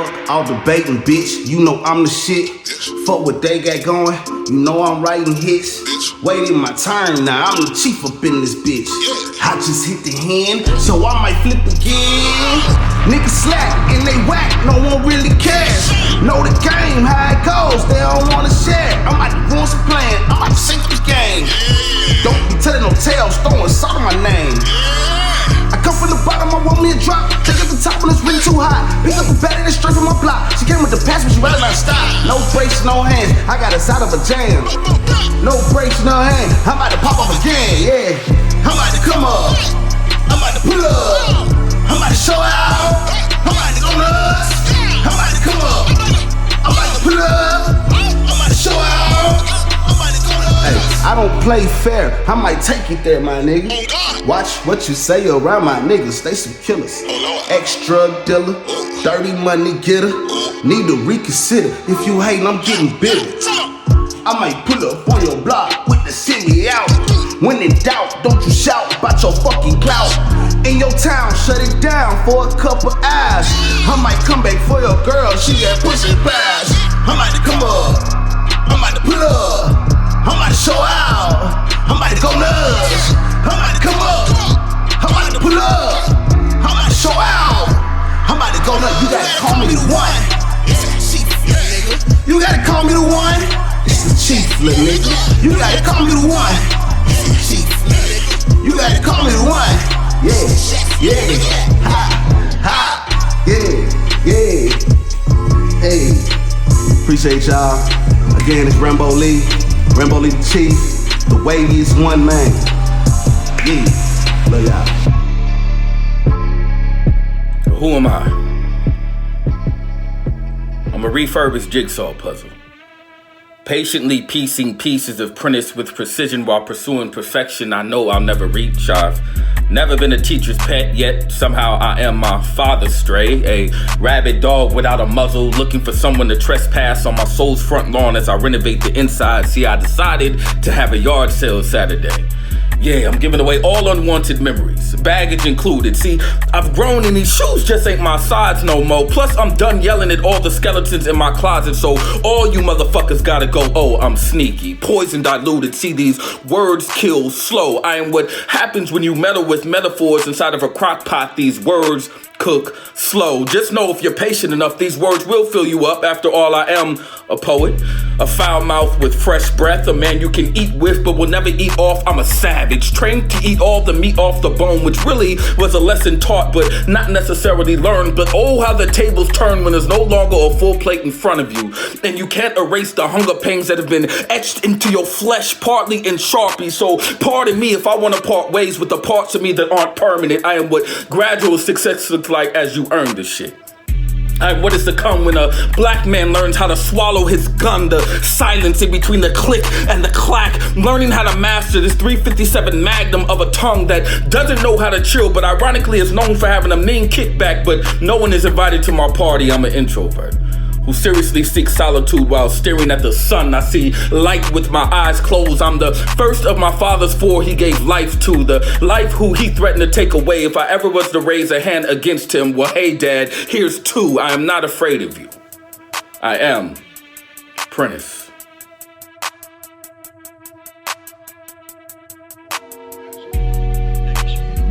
Fuck all debating, bitch. You know I'm the shit. Fuck what they got going. You know I'm writing hits. Waiting my turn now. I'm the chief up in this bitch. I just hit the hand, so I might flip again. Niggas slack and they whack. No one really cares. Know the game, how it goes. They don't wanna share. I might ruin some plan. I might sink the game. Don't be telling no tales, throwing salt on my name. I come from the bottom, I want me a drop. Take it to the top when it's really too high. Pick up a battery that's straight from my block. She came with the pass, but she rather not stop. No brakes, no hands. I got us out of a jam. No brakes, no hands. I'm about to pop up again, yeah. I'm about to come up. I'm about to pull up. I'm about to show out. I'm about to go nuts. I'm about to come up. I'm about to pull up. I'm about to show out. I'm about to go nuts. Hey, I don't play fair. I might take you there, my nigga. Watch what you say around my niggas. They some killers. Ex-drug dealer. Dirty money getter. Need to reconsider. If you hatin', I'm getting bitter. I might pull up on your block with the city out. When in doubt, don't you shout about your fucking clout. In your town, shut it down for a couple hours. I might come back for your girl, she got pussy pies. I'm about to come up, I'm about to pull up, I'm about to show out, I'm about to go nuts. I'm about to come up, I'm about to pull up, I'm about to show out, I'm about to go nuts. You gotta call me the one. It's the chief, nigga. You gotta call me the one. It's the chief, little nigga. You gotta call me the one. It's the chief, nigga. You gotta call me the one. Yeah, yeah, ha, ha, yeah, yeah. Hey, appreciate y'all. Again, it's Rambo Lee. Rambo Lee the chief. The weightiest one man. Yeah, love y'all. Who am I? I'm a refurbished jigsaw puzzle. Patiently piecing pieces of Prentice with precision while pursuing perfection I know I'll never reach. I've never been a teacher's pet, yet somehow I am my father's stray. A rabid dog without a muzzle, looking for someone to trespass on my soul's front lawn as I renovate the inside. See, I decided to have a yard sale Saturday. Yeah, I'm giving away all unwanted memories, baggage included. See, I've grown and these shoes just ain't my size no more. Plus, I'm done yelling at all the skeletons in my closet, so all you motherfuckers gotta go. Oh, I'm sneaky, poison diluted. See, these words kill slow. I am what happens when you meddle with metaphors inside of a crock pot. These words cook slow. Just know if you're patient enough, these words will fill you up. After all, I am a poet, a foul mouth with fresh breath, a man you can eat with but will never eat off. I'm a savage, trained to eat all the meat off the bone, which really was a lesson taught but not necessarily learned. But oh, how the tables turn when there's no longer a full plate in front of you, and you can't erase the hunger pangs that have been etched into your flesh, partly in Sharpie. So pardon me if I want to part ways with the parts of me that aren't permanent. I am what gradual success looks like as you earn this shit. And what is to come when a black man learns how to swallow his gun, the silence in between the click and the clack, learning how to master this 357 Magnum of a tongue that doesn't know how to chill, but ironically is known for having a mean kickback. But no one is invited to my party. I'm an introvert who seriously seeks solitude while staring at the sun. I see light with my eyes closed. I'm the first of my father's four he gave life to, the life who he threatened to take away if I ever was to raise a hand against him. Well, hey dad, here's two. I am not afraid of you. I am Prentice.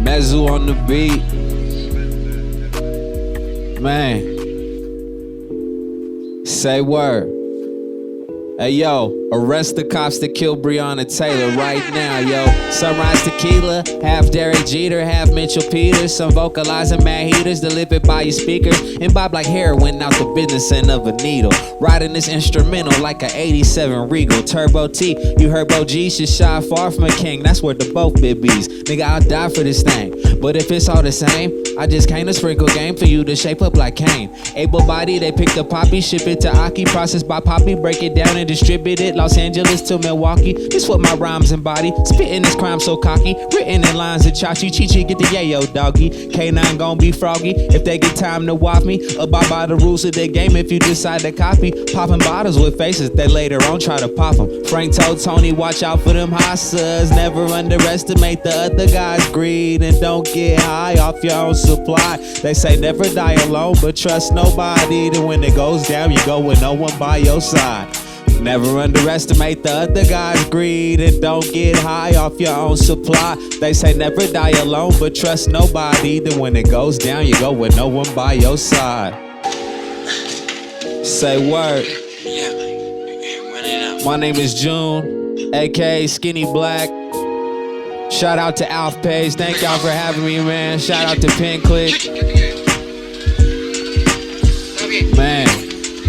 Magill on the beat. Man. Say word. Hey yo, arrest the cops that killed Breonna Taylor right now, yo. Sunrise tequila, half Derek Jeter, half Mitchell Peters. Some vocalizing mad heaters, delivered by your speaker. And bob like heroin out the business end of a needle. Riding this instrumental like a 87 Regal. Turbo T, you heard Bo G should shot far from a king. That's where the both bibbies. Nigga, I'll die for this thing. But if it's all the same, I just came to sprinkle game for you to shape up like Kane. Able body, they pick the poppy, ship it to Aki, process by poppy, break it down and distribute it Los Angeles to Milwaukee. This what my rhymes embody. Spitting this crime so cocky. Written in lines of Chachi. Chi-Chi get the yayo doggy. K9 gon' be froggy if they get time to walk me. Abide by the rules of the game if you decide to copy. Popping bottles with faces that later on try to pop them. Frank told Tony, watch out for them hostas. Never underestimate the other guy's greed. And don't get high off your own supply. They say never die alone, but trust nobody. Then when it goes down, you go with no one by your side. Never underestimate the other guy's greed. And don't get high off your own supply. They say never die alone, but trust nobody. Then when it goes down, you go with no one by your side. Say word. My name is JÜNE, aka Skinny Black. Shout out to Alf Page. Thank y'all for having me, man. Shout out to Pen Clique. Man,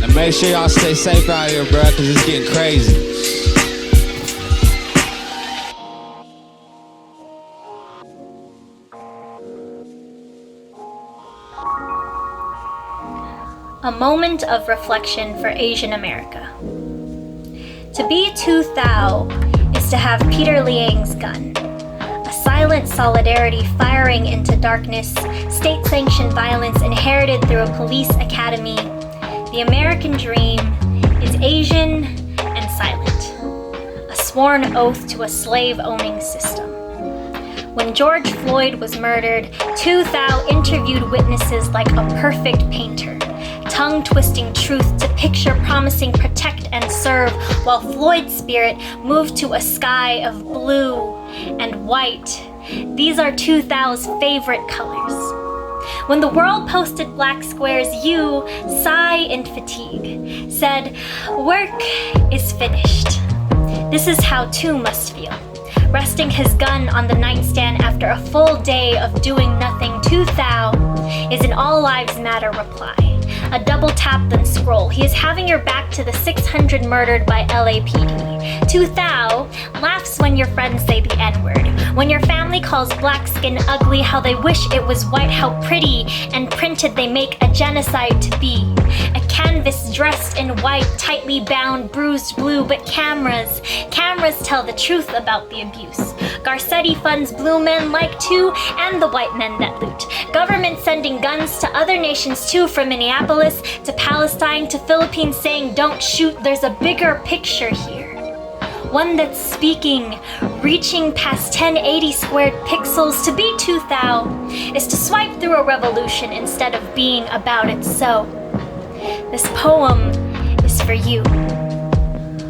and make sure y'all stay safe out here, bro, cause it's getting crazy. A moment of reflection for Asian America. To be too Thao is to have Peter Liang's gun. A silent solidarity firing into darkness, state-sanctioned violence inherited through a police academy. The American dream is Asian and silent. A sworn oath to a slave-owning system. When George Floyd was murdered, Tu Thao interviewed witnesses like a perfect painter, tongue-twisting truth to picture promising protect and serve, while Floyd's spirit moved to a sky of blue and white. These are Tu Thao's favorite colors. When the world posted black squares, you, sigh in fatigue, said, "Work is finished." This is how Tu must feel. Resting his gun on the nightstand after a full day of doing nothing, Tu Thao is an All Lives Matter reply. A double tap then scroll. He is having your back to the 600 murdered by LAPD. Tu Thao laughs when your friends say the N-word. When your family calls black skin ugly, how they wish it was white, how pretty and printed they make a genocide to be. A canvas dressed in white, tightly bound, bruised blue, but cameras tell the truth about the abuse. Garcetti funds blue men like Tu and the white men that loot. Government sending guns to other nations too, from Minneapolis to Palestine to Philippines, saying don't shoot. There's a bigger picture here. One that's speaking, reaching past 1080 squared pixels. To be Tu Thao is to swipe through a revolution instead of being about it. So, this poem is for you.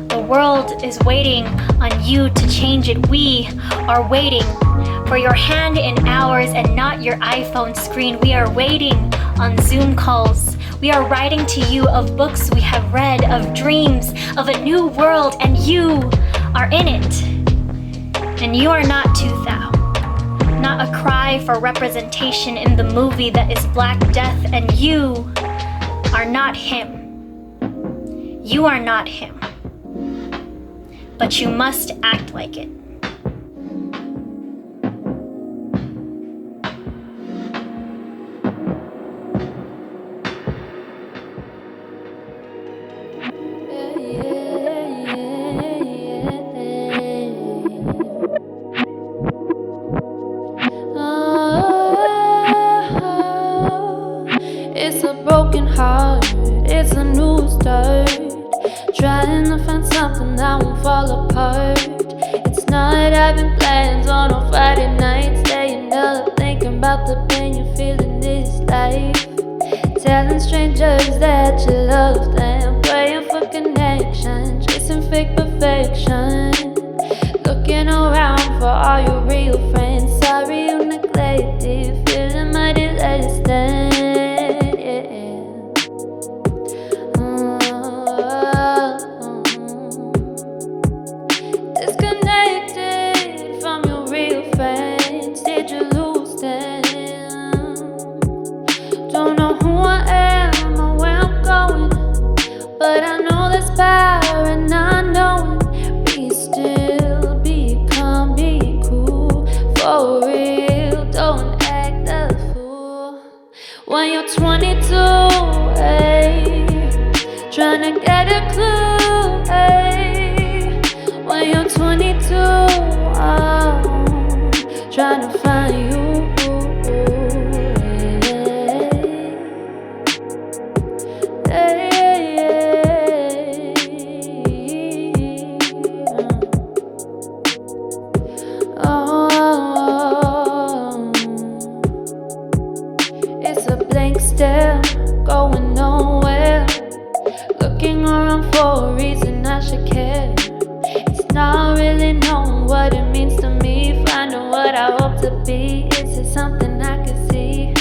The world is waiting on you to change it. We are waiting for your hand in ours and not your iPhone screen. We are waiting on Zoom calls. We are writing to you of books we have read, of dreams, of a new world, and you are in it. And you are not Tu Thao. Not a cry for representation in the movie that is Black Death, and you are not him. You are not him. But you must act like it. It's a broken heart, it's a new start. Trying to find something that won't fall apart. It's not having plans on a Friday night, staying up thinking about the pain you feel in this life. Telling strangers that you love them, praying for connection, chasing fake perfection. Looking around for all your real friends. Sorry you neglected, feeling mighty less than. Disconnected from your real friends. Did you lose them? Don't know who I am or where I'm going, but I know there's power in not knowing. Be still, be calm, be cool. For what it means to me, finding what I hope to be. Is it something I can see?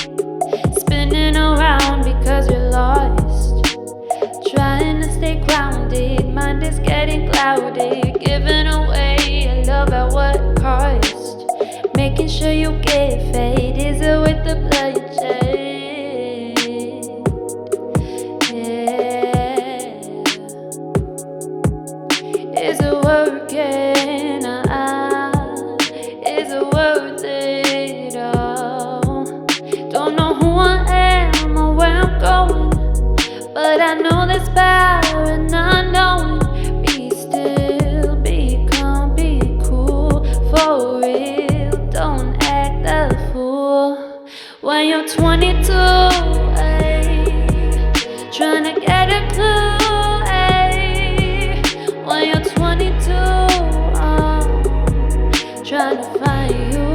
Spinning around because you're lost, trying to stay grounded, mind is getting cloudy, giving away your love at what cost? Making sure you get fade, is it with the bloodshed? Is it working? Is it worth it all? Don't know who I am or where I'm going, but I know there's power in not knowing. Be still, be calm, be cool, for real. Don't act the fool when you're 22, trying to get a clue. When you're 22, trying to find you,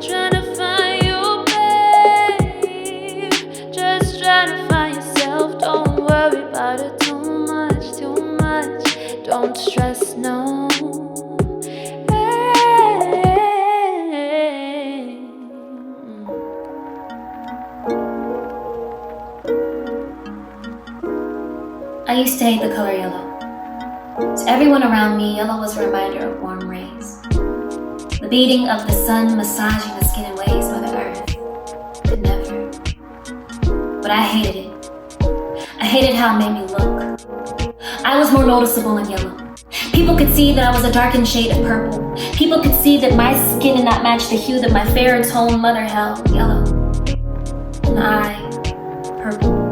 trying to find you, babe. Just trying to find yourself. Don't worry about it too much, too much. Don't stress, no. I used to hate the color yellow. To everyone around me, yellow was a reminder of warm rays. The beating of the sun massaging the skin in ways Mother Earth could never. But I hated it. I hated how it made me look. I was more noticeable in yellow. People could see that I was a darkened shade of purple. People could see that my skin did not match the hue that my fair and toned mother held, yellow. And I, purple.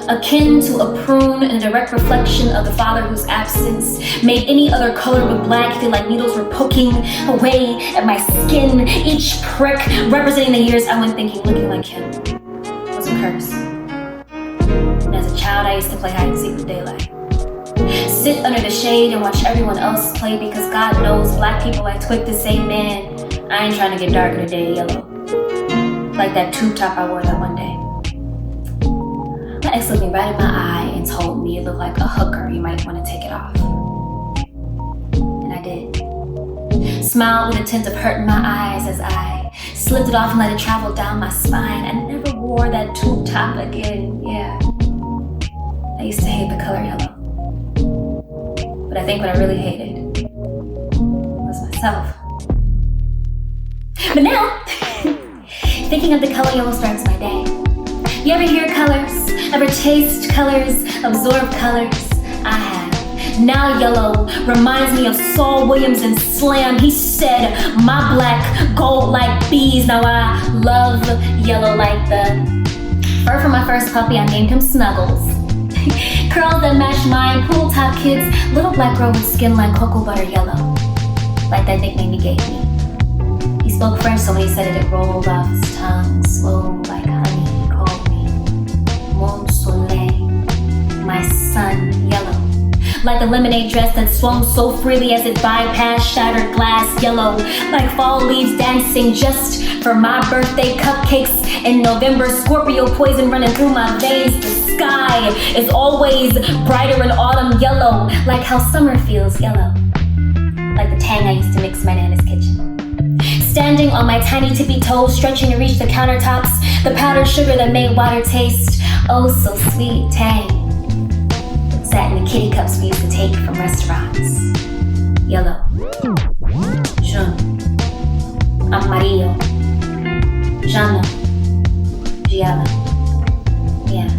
Akin to a prune and a direct reflection of the father whose absence made any other color but black feel like needles were poking away at my skin, each prick representing the years I went thinking looking like him was a curse. And as a child, I used to play hide and seek with daylight. Sit under the shade and watch everyone else play because God knows black people like Twig to say, man, I ain't trying to get dark in the day yellow. Like that tube top I wore that one day. My ex looked me right in my eye and told me it looked like a hooker, you might want to take it off. And I did. Smiled with a tint of hurt in my eyes as I slipped it off and let it travel down my spine. I never wore that tube top again, yeah. I used to hate the color yellow. But I think what I really hated was myself. But now, thinking of the color yellow starts my day. You ever hear colors? Ever taste colors? Absorb colors? I have. Now yellow reminds me of Saul Williams in Slam. He said, my black gold like bees. Now I love yellow like the fur from my first puppy. I named him Snuggles. Curls that match mine, pool top kids, little black girl with skin like cocoa butter yellow. Like that nickname he gave me. He spoke French, so when he said it, it rolled off his tongue, slow like honey. He called me Mon Soleil, my sun yellow. Like the lemonade dress that swung so freely as it bypassed shattered glass yellow. Like fall leaves dancing just for my birthday cupcakes in November. Scorpio poison running through my veins. The sky is always brighter in autumn yellow. Like how summer feels yellow. Like the tang I used to mix in my Nana's kitchen. Standing on my tiny tippy toes, stretching to reach the countertops. The powdered sugar that made water taste oh so sweet, tang. Sat in the kitty cups we used to take from restaurants. Yellow, Jaune, Amarillo, Jaune, Giallo. Yeah,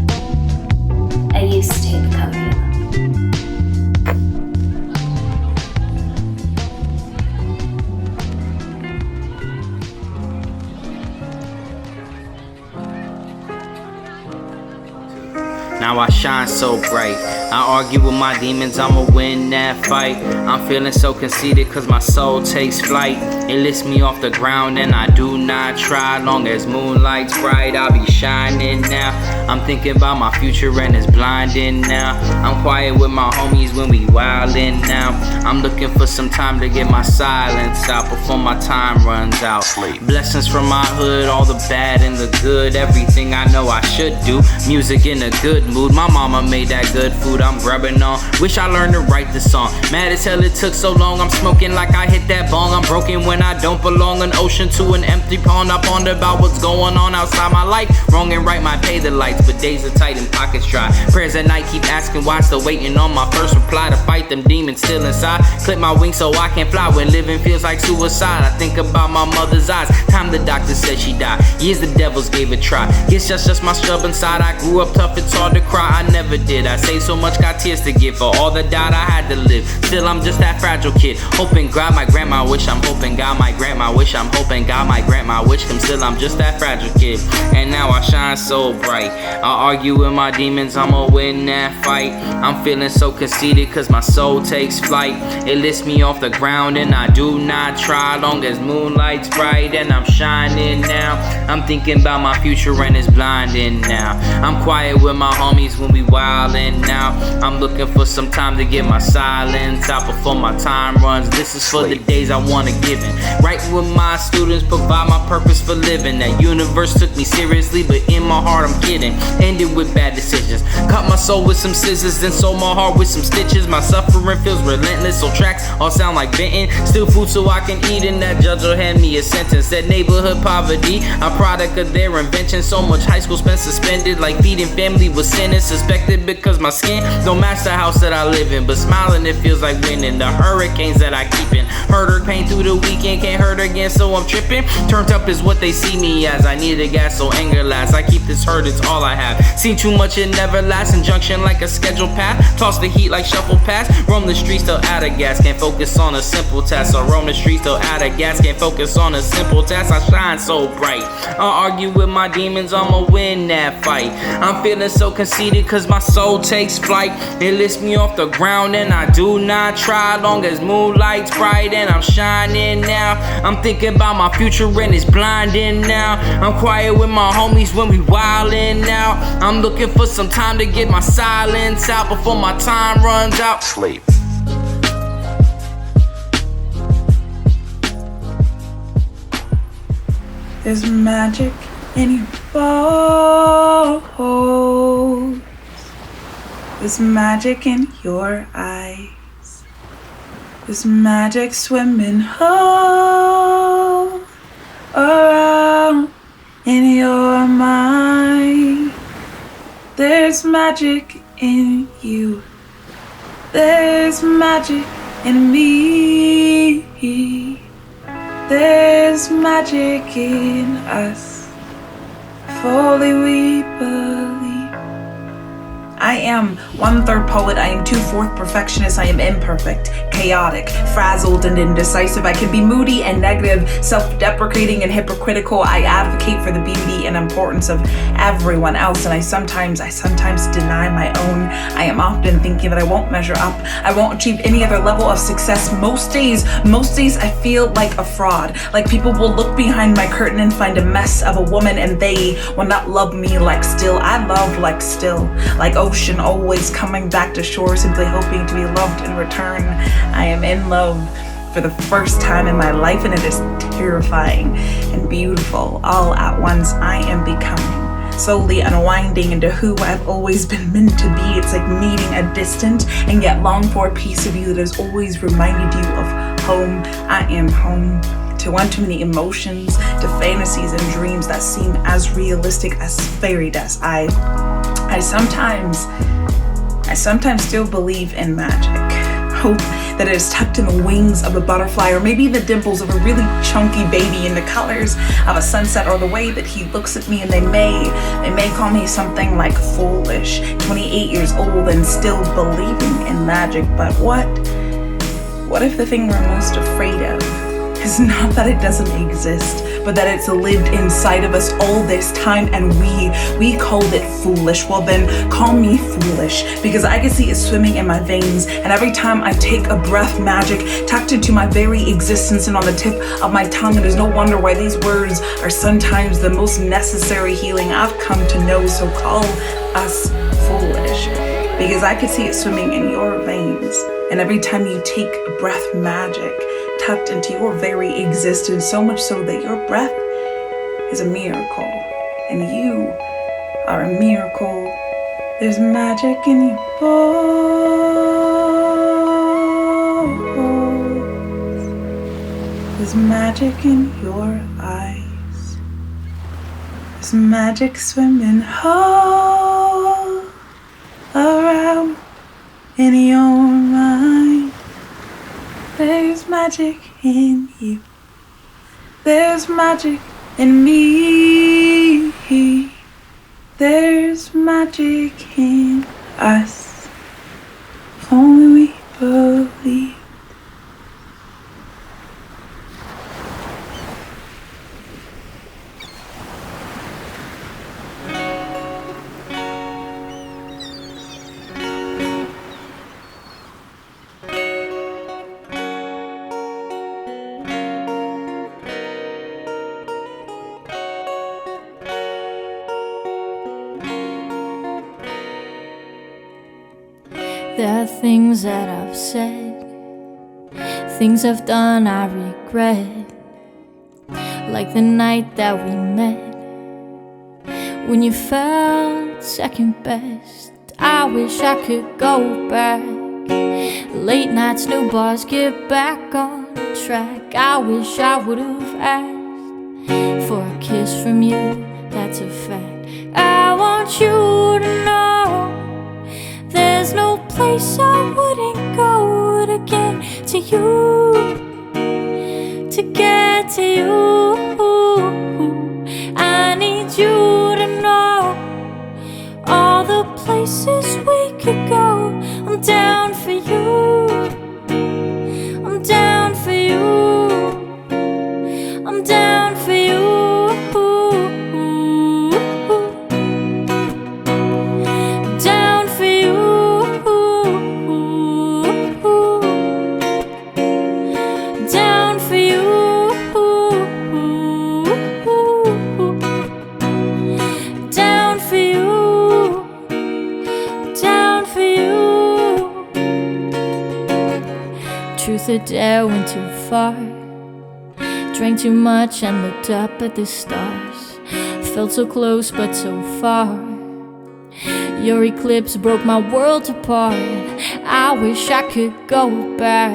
I used to hate the color yellow. Now I shine so bright. I argue with my demons, I'ma win that fight. I'm feeling so conceited cause my soul takes flight. It lifts me off the ground and I do not try. Long as moonlight's bright, I'll be shining now. I'm thinking about my future and it's blinding now. I'm quiet with my homies when we wildin' now. I'm looking for some time to get my silence out before my time runs out. Blessings from my hood, all the bad and the good. Everything I know I should do. Music in a good mood. My mama mama made that good food I'm grubbing on. Wish I learned to write the song. Mad as hell it took so long. I'm smoking like I hit that bong. I'm broken when I don't belong. An ocean to an empty pond. I ponder about what's going on outside my life. Wrong and right might pay the lights, but days are tight and pockets dry. Prayers at night keep asking why. Still waiting on my first reply to fight them demons still inside. Clip my wings so I can fly when living feels like suicide. I think about my mother's eyes. Time the doctor said she died. Years the devils gave a try. Guess that's just my stubborn side. I grew up tough, it's hard to cry. I never did. I saved so much, got tears to give. For all that died, I had to live. Still, I'm just that fragile kid. Hoping God might grant my wish. I'm hoping God might grant my wish. I'm hoping God might grant my wish. Still, I'm just that fragile kid. And now I shine so bright. I argue with my demons, I'ma win that fight. I'm feeling so conceited cause my soul takes flight. It lifts me off the ground and I do not try. Long as moonlight's bright and I'm shining now. I'm thinking about my future and it's blinding now. I'm quiet with my homies when we wildin' now. I'm looking for some time to get my silence out before my time runs. This is for the days I wanna give in. Writing with my students, provide my purpose for living. That universe took me seriously, but in my heart I'm kidding. Ended with bad decisions. Cut my soul with some scissors, then sold my heart with some stitches. My suffering feels relentless, so tracks all sound like venting. Still food so I can eat, and that judge will hand me a sentence. That neighborhood poverty, a product of their invention. So much high school spent suspended, like feeding family was sinning. Suspected because my skin don't match the house that I live in. But smiling it feels like winning. The hurricanes that I keep in. Hurt her pain through the weekend, can't hurt again, so I'm tripping. Turned up is what they see me as. I need a gas so anger lasts. I keep this hurt, it's all I have. Seen too much, it never lasts. Injunction like a scheduled path. Toss the heat like shuffle pass. Roam the streets till out of gas. Can't focus on a simple task. So roam the streets till out of gas. Can't focus on a simple task. I shine so bright. I argue with my demons, I'ma win that fight. I'm feeling so conceited cause my soul takes flight. It lifts me off the ground and I do not try. Long as moonlight's bright and I'm shining now. I'm thinking about my future and it's blinding now. I'm quiet with my homies when we wildin' now. I'm looking for some time to get my silence out before my time runs out. Sleep. There's magic in your bones. There's magic in your eyes. There's magic swimming all around in your mind. There's magic in you. There's magic in me. There's magic in us. Fully we believe. I am 1/3 poet, I am 2/4 perfectionist, I am imperfect, chaotic, frazzled and indecisive. I can be moody and negative, self-deprecating and hypocritical. I advocate for the beauty and importance of everyone else, and I sometimes deny my own. I am often thinking that I won't measure up, I won't achieve any other level of success. Most days I feel like a fraud, like people will look behind my curtain and find a mess of a woman and they will not love me like still. I love like still, like ocean always coming back to shore, simply hoping to be loved in return. I am in love for the first time in my life, and it is terrifying and beautiful all at once. I am becoming, slowly unwinding into who I've always been meant to be. It's like meeting a distant and yet longed for piece of you that has always reminded you of home. I am home to one too many emotions, to fantasies and dreams that seem as realistic as fairy dust. I sometimes still believe in magic. Hope that it is tucked in the wings of a butterfly, or maybe the dimples of a really chunky baby, in the colors of a sunset, or the way that he looks at me. And they may call me something like foolish, 28 years old and still believing in magic. But what if the thing we're most afraid of is not that it doesn't exist, but that it's lived inside of us all this time and we called it foolish? Well then, call me foolish, because I can see it swimming in my veins, and every time I take a breath, magic tucked into my very existence and on the tip of my tongue. And there's no wonder why these words are sometimes the most necessary healing I've come to know. So call us foolish, because I can see it swimming in your veins, and every time you take a breath, magic tucked into your very existence, so much so that your breath is a miracle, and you are a miracle There's magic in your bones. There's magic in your eyes. There's magic swimming all around in your mind. There's magic in you. There's magic in me. There's magic in us. If only we believe. There are things that I've said, things I've done I regret. Like the night that we met, when you felt second best. I wish I could go back. Late nights, new bars, get back on track. I wish I would've asked for a kiss from you, that's a fact. I want you to know there's no place I wouldn't go to get to you, to get to you. I need you to know all the places we could go. I'm down for you. I'm down for you. I'm down for you. Down for you. Down for you. Down for you. Down for you. Truth or dare, went too far. Drank too much and looked up at the stars. Felt so close but so far. Your eclipse broke my world apart. I wish I could go back.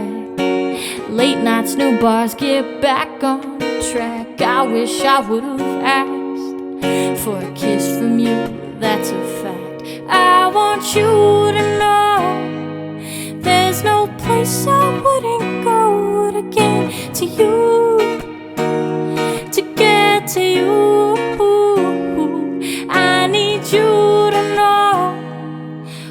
Late nights, new bars, get back on track. I wish I would've asked for a kiss from you, that's a fact. I want you to know there's no place I wouldn't go to get to you, to get to you. I need you to know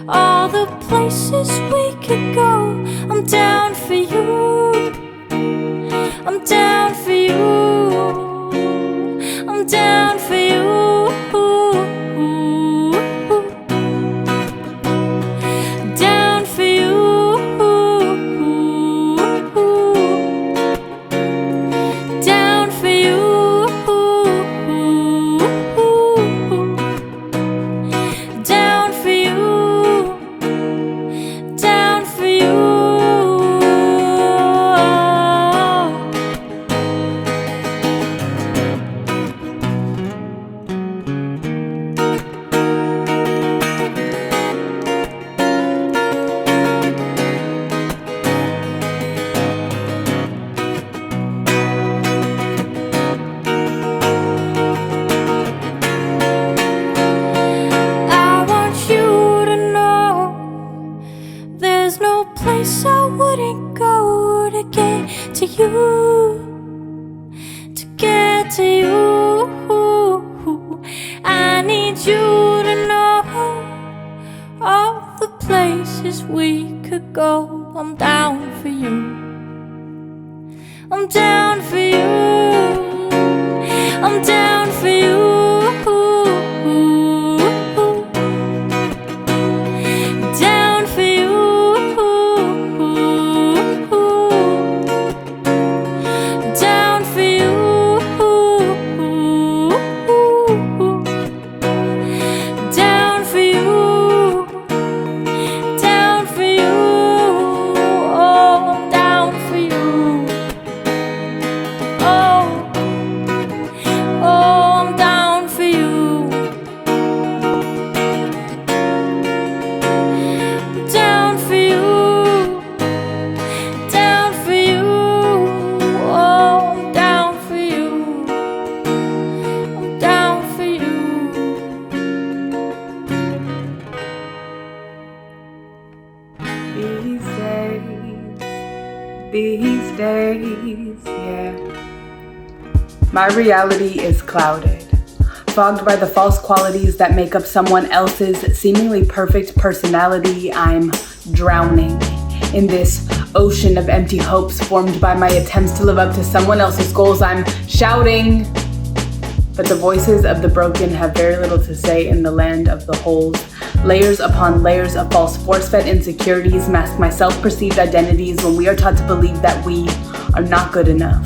all the places we could go. I'm down for you. I'm down for you. I'm down for you. Down for you. Down for you. Down for you. Down for you. I want you to know there's no place I wouldn't go to get to you, to get to you. I need you to know all the places we could go. I'm down for you. I'm down for you. I'm down for you. Down for you. Down for you. Down for you. Down for you. Oh, I'm down for you. Oh, oh. These days, yeah. My reality is clouded, fogged by the false qualities that make up someone else's seemingly perfect personality. I'm drowning in this ocean of empty hopes formed by my attempts to live up to someone else's goals. I'm shouting, but the voices of the broken have very little to say in the land of the wholes. Layers upon layers of false force-fed insecurities mask my self-perceived identities when we are taught to believe that we are not good enough.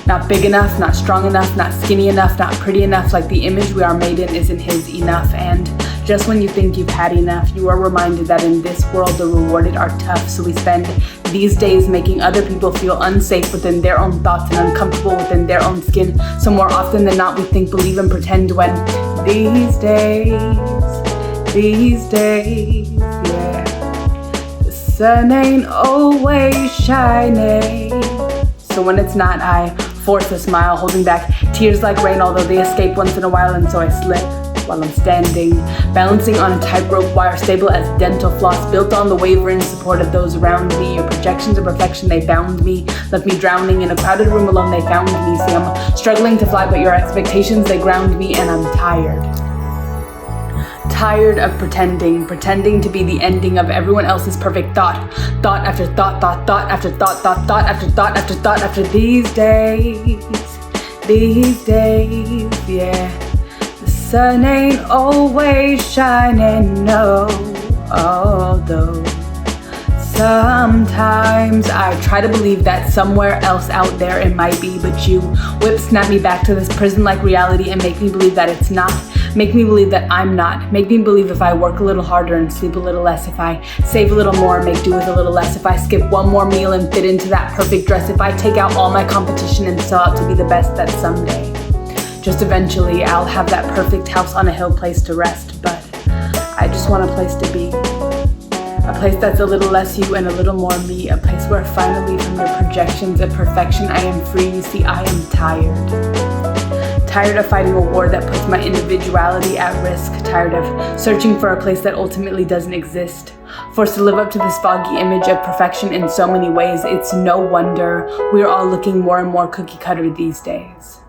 Not big enough, not strong enough, not skinny enough, not pretty enough, like the image we are made in isn't his enough. And just when you think you've had enough, you are reminded that in this world the rewarded are tough. So we spend these days making other people feel unsafe within their own thoughts and uncomfortable within their own skin. So more often than not we think, believe, and pretend when these days, yeah, the sun ain't always shining. So when it's not, I force a smile, holding back tears like rain, although they escape once in a while, and so I slip while I'm standing, balancing on a tightrope wire, stable as dental floss, built on the wavering support of those around me. Your projections of perfection, they bound me, left me drowning in a crowded room alone. They found me. See, I'm struggling to fly, but your expectations, they ground me, and I'm tired of pretending to be the ending of everyone else's perfect thought after thought after these days, yeah. The sun ain't always shining, no, although sometimes I try to believe that somewhere else out there it might be, but you snap me back to this prison-like reality and make me believe that it's not. Make me believe that I'm not. Make me believe if I work a little harder and sleep a little less, if I save a little more, make do with a little less, if I skip one more meal and fit into that perfect dress, if I take out all my competition and sell out to be the best, that someday, just eventually, I'll have that perfect house on a hill, place to rest. But I just want a place to be. A place that's a little less you and a little more me. A place where finally from your projections of perfection I am free. You see, I am tired of fighting a war that puts my individuality at risk. Tired of searching for a place that ultimately doesn't exist. Forced to live up to this foggy image of perfection in so many ways. It's no wonder we're all looking more and more cookie cutter these days.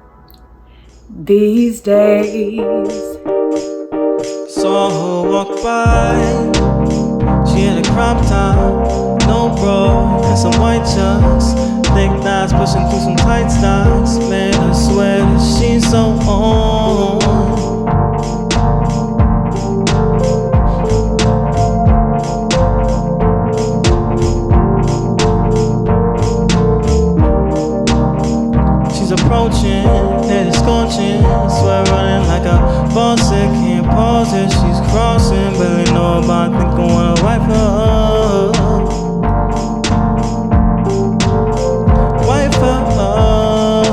These days. Saw her walk by. She had a crop top, no bra, and some white chucks. Thick thighs pushing through some tight stocks. Man, I swear that she's so on. She's approaching, head is scorching. Swear running like a faucet, can't pause it. She's crossing, barely know about think I wanna wipe her up. Wipe her up.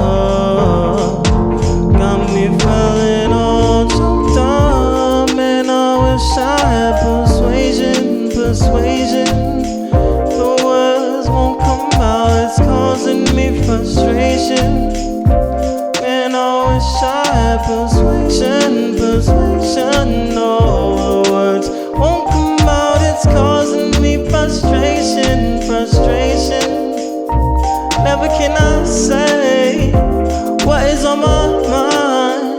Got me feeling all choked up. Man, I wish I had persuasion. The words won't come out, it's causing me frustration. Man, I wish I had persuasion. No, the words won't come out, it's causing me frustration. Never can I say what is on my mind.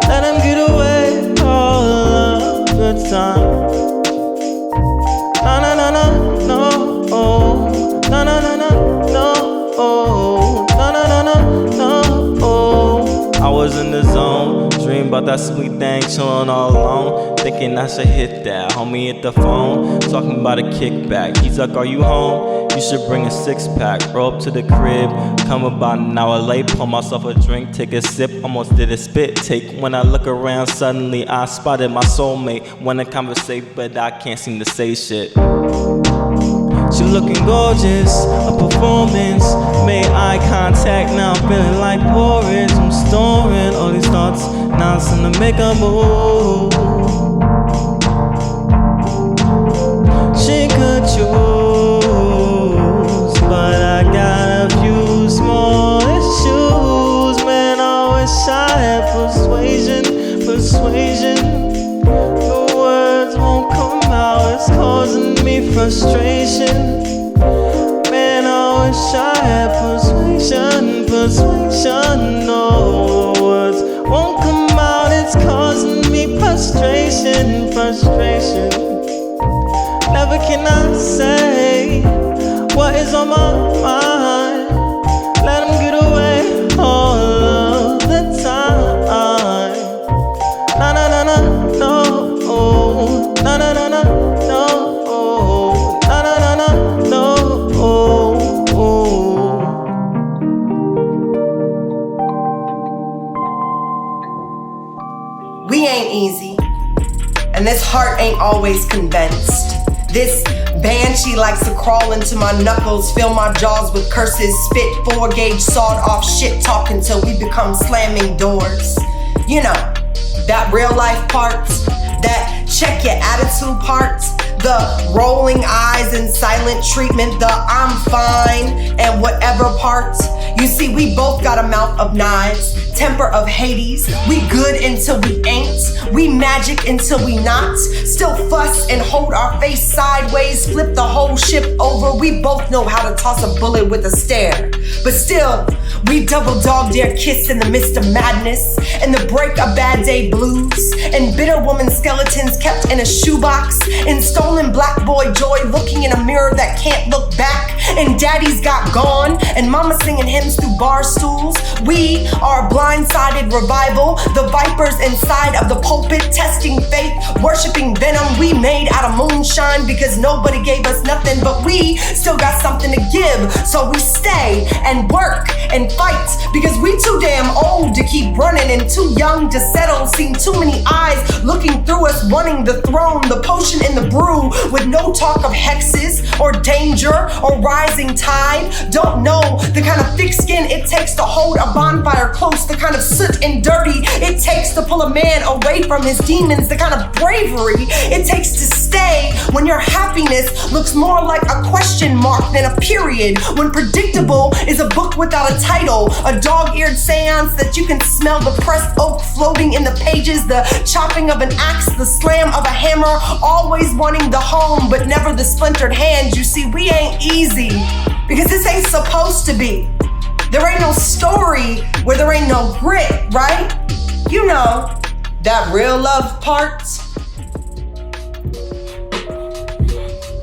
Let them get away all of the time. No, I was in the zone, dream about that sweet thing, chillin' all alone, thinking I should hit that. Homie hit the phone, talking about a kickback. He's like, are you home? You should bring a 6-pack. Roll up to the crib, come about an hour late, pour myself a drink, take a sip, almost did a spit take. When I look around, suddenly I spotted my soulmate. Wanna conversate, but I can't seem to say shit. She looking gorgeous, a performance. Made eye contact, now I'm feeling like porridge. I'm storing all these thoughts, now it's time to make a move. She could choose, but I got a few small issues. Man, I wish I had persuasion. The words won't come out, it's causing me frustration. frustration. Man, I wish I had persuasion. No words won't come out, it's causing me frustration. Never can I say what is on my mind. Let them get away all of the time. Na na na na, no. Na na na na, no. Na na na na, no. We ain't easy, and this heart ain't always convinced. This banshee likes to crawl into my knuckles, fill my jaws with curses, spit 4-gauge sawed-off shit talk until we become slamming doors. You know, that real life parts, that check your attitude parts, the rolling eyes and silent treatment, the I'm fine and whatever parts. You see, we both got a mouth of knives, temper of Hades. We good until we ain't, we magic until we not. Still fuss and hold our face sideways, flip the whole ship over. We both know how to toss a bullet with a stare, but still, we double dog dare kiss in the midst of madness, and the break a bad day blues, and bitter woman skeletons kept in a shoebox, and stolen black boy joy looking in a mirror that can't look back, and daddy's got gone, and mama singing hymns through bar stools. We are blindsided revival, the vipers inside of the pulpit, testing faith, worshiping venom we made out of moonshine, because nobody gave us nothing, but we still got something to give, so we stay and work and fight, because we too damn old to keep running and too young to settle. Seen too many eyes looking through us, wanting the throne, the potion in the brew, with no talk of hexes or danger or rising tide. Don't know the kind of thick skin it takes to hold a bonfire close, the kind of soot and dirty it takes to pull a man away from his demons, the kind of bravery it takes to stay when your happiness looks more like a question mark than a period, when predictable is a book without a title, a dog-eared seance that you can smell the pressed oak floating in the pages, the chopping of an axe, the slam of a hammer, always wanting the home but never the splintered hands. You see, we ain't easy, because this ain't supposed to be. There ain't no story where there ain't no grit, right? You know, that real love part.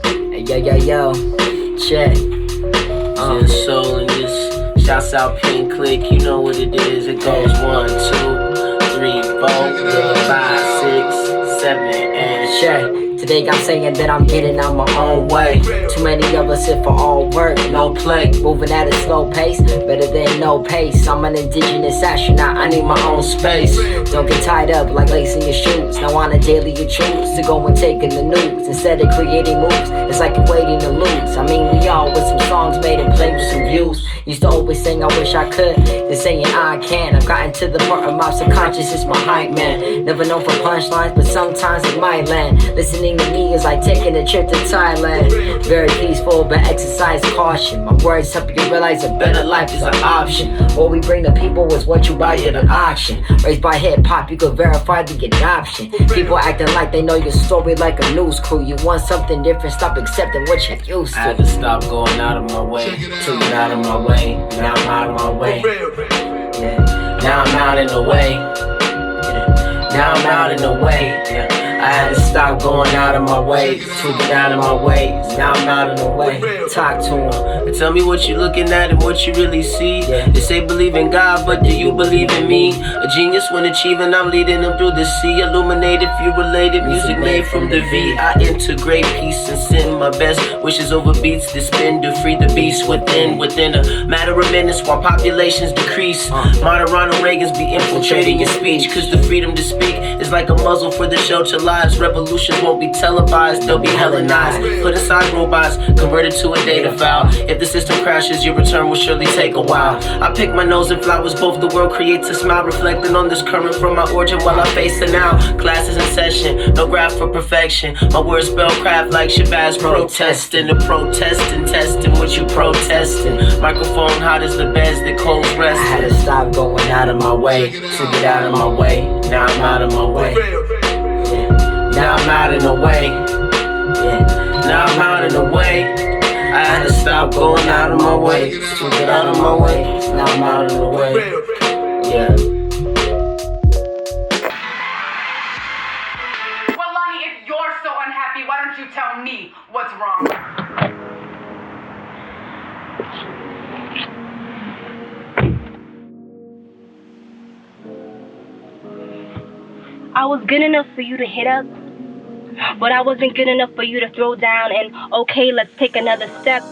Hey, yo, check. ZenSoul in this. Shouts out Pink Clique, you know what it is. It goes 1, 2, 3, 4, 5, 6, 7, and check. Today I'm saying that I'm getting out my own way. Too many of us sit for all work, no play. Moving at a slow pace, better than no pace. I'm an indigenous astronaut, I need my own space. Don't get tied up like lacing your shoes. Now on a daily you choose to go and take in the news instead of creating moves. It's like you're waiting to lose. I mean, we all with some songs made and played with some views. Used to always sing I wish I could, then saying I can. I've gotten to the part of my subconscious, it's my hype man. Never known for punchlines, but sometimes it might land. Listening to me is like taking a trip to Thailand. Very peaceful, but exercise caution. My words help you realize a better life is an option. What we bring to people is what you buy at an auction. Raised by hip hop, you could verify the adoption. People acting like they know your story like a news crew. You want something different, stop accepting what you're used to. I had to stop going out of my way, to get out of my way. Now I'm out of my way. Yeah. Now I'm out in the way. Yeah. Now I'm out in the way. Yeah. I had to stop going out of my way, to get out of my way. Now I'm out of the way. Talk to him and tell me what you looking at and what you really see. They say believe in God, but do you believe in me? A genius when achieving, I'm leading them through the sea. Illuminated, few related, music made from the V. I integrate peace and send my best wishes over beats to spin to free the beast within a matter of minutes while populations decrease. Modern Ronald Reagan's be infiltrating your speech, cause the freedom to speak is like a muzzle for the shelter lives. Revolutions won't be televised, they'll be Hellenized. Put aside robots, converted to a data file. If the system crashes, your return will surely take a while. I pick my nose and flowers, both the world creates a smile, reflecting on this current from my origin while I face it now. Classes in session, no graph for perfection. My words spell craft like Shabazz protesting. The protesting, testing what you protesting. Microphone hot as the beds that close rest. I had to stop going out of my way, to get out of my way. Now I'm out of my way. Now I'm out in the way. Yeah. now I'm out of the way. I had to stop going out of my way. To get out of my way, now I'm out of the way. Yeah. Well, Lonnie, if you're so unhappy, why don't you tell me what's wrong? I was good enough for you to hit up, but I wasn't good enough for you to throw down and, okay, let's take another step,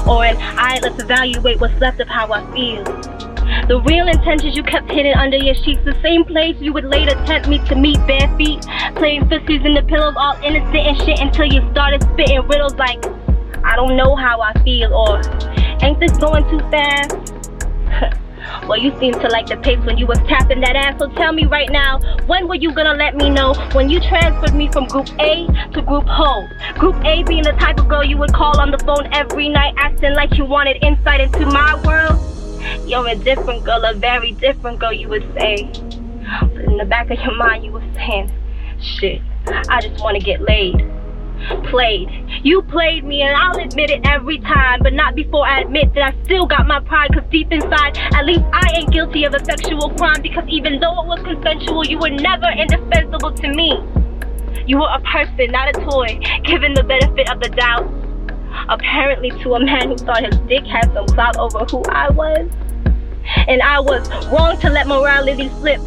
or an, alright, let's evaluate what's left of how I feel. The real intentions you kept hidden under your sheets, the same place you would later tempt me to meet bare feet, playing footsies in the pillows, all innocent and shit, until you started spitting riddles like, I don't know how I feel, or ain't this going too fast? Well, you seemed to like the pace when you was tapping that ass, so tell me right now, when were you gonna let me know when you transferred me from Group A to Group Ho? Group A being the type of girl you would call on the phone every night, acting like you wanted insight into my world. You're a different girl, a very different girl, you would say. But in the back of your mind, you were saying, shit, I just wanna get laid. Played. You played me, and I'll admit it every time, but not before I admit that I still got my pride, cause deep inside, at least I ain't guilty of a sexual crime, because even though it was consensual, you were never indispensable to me. You were a person, not a toy, given the benefit of the doubt. Apparently to a man who thought his dick had some clout over who I was. And I was wrong to let morality slip,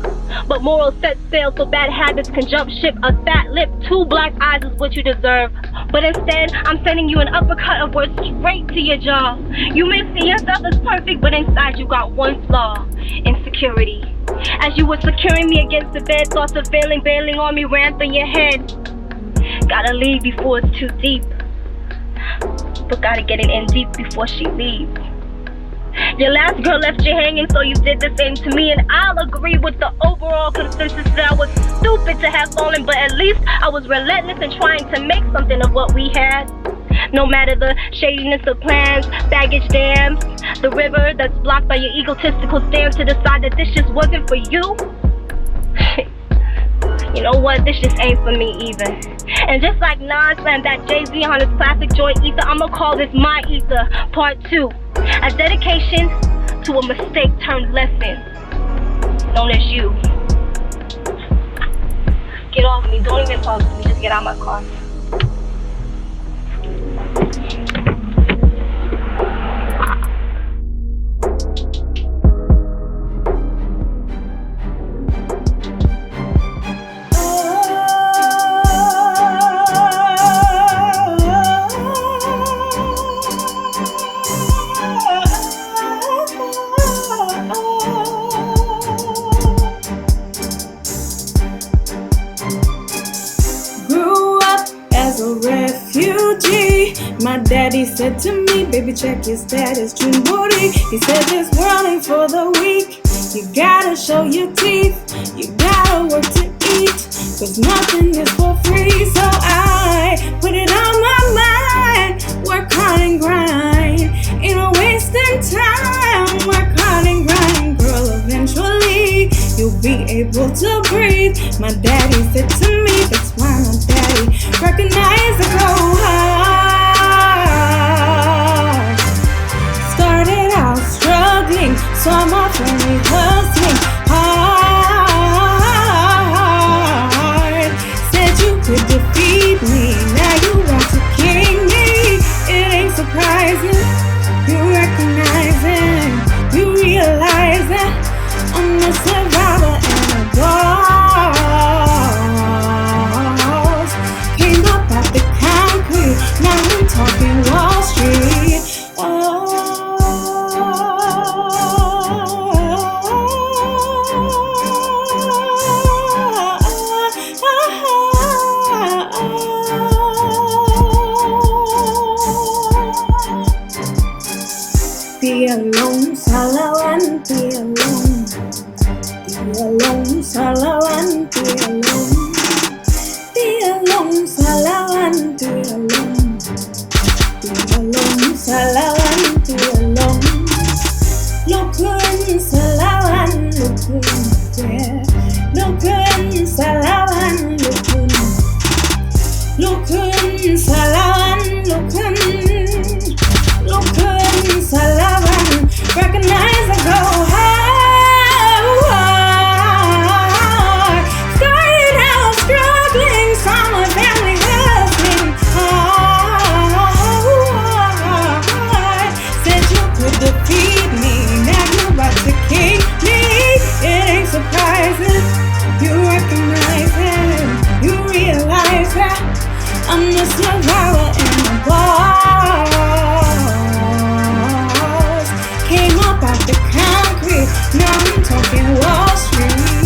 but morals set sail so bad habits can jump ship. A fat lip, 2 black eyes is what you deserve, but instead I'm sending you an uppercut of words straight to your jaw. You may see yourself as perfect, but inside you got one flaw: insecurity. As you were securing me against the bed, thoughts of failing, bailing on me ran through your head. Gotta leave before it's too deep, but gotta get it in deep before she leaves. Your last girl left you hanging, so you did the same to me, and I'll agree with the overall consensus that I was stupid to have fallen, but at least I was relentless in trying to make something of what we had. No matter the shadiness of plans, baggage dams, the river that's blocked by your egotistical stance to decide that this just wasn't for you. You know what, this just ain't for me either. And just like Nas slammed that Jay-Z on his classic Joy Ether, I'ma call this my Ether, part 2. A dedication to a mistake turned lesson, known as you. Get off me, don't even talk to me, just get out of my car. My daddy said to me, baby, check your status, June booty. He said this world ain't for the weak. You gotta show your teeth, you gotta work to eat, cause nothing is for free. So I put it on my mind, work hard and grind. Ain't no wasting time, work hard and grind. Girl, eventually you'll be able to breathe. My daddy said to me, that's why my daddy recognized the go high. Started out struggling, saw my family hustling hard. Said you could defeat me, now you want to king me. It ain't surprising, you recognizing, you realizing I'm a survivor and a boss. Came up out the concrete, now I'm talking Wall Street. Be alone, Salawan, be alone. Be alone, Salawan, be alone. Be alone, Salawan, be alone. Be alone, Salawan, be alone. Lokun, Salawan, lokun, yeah. Lokun, Salawan, lokun. Lokun, Salawan, a survivor and a boss. Came up out the concrete, now I'm talking Wall Street.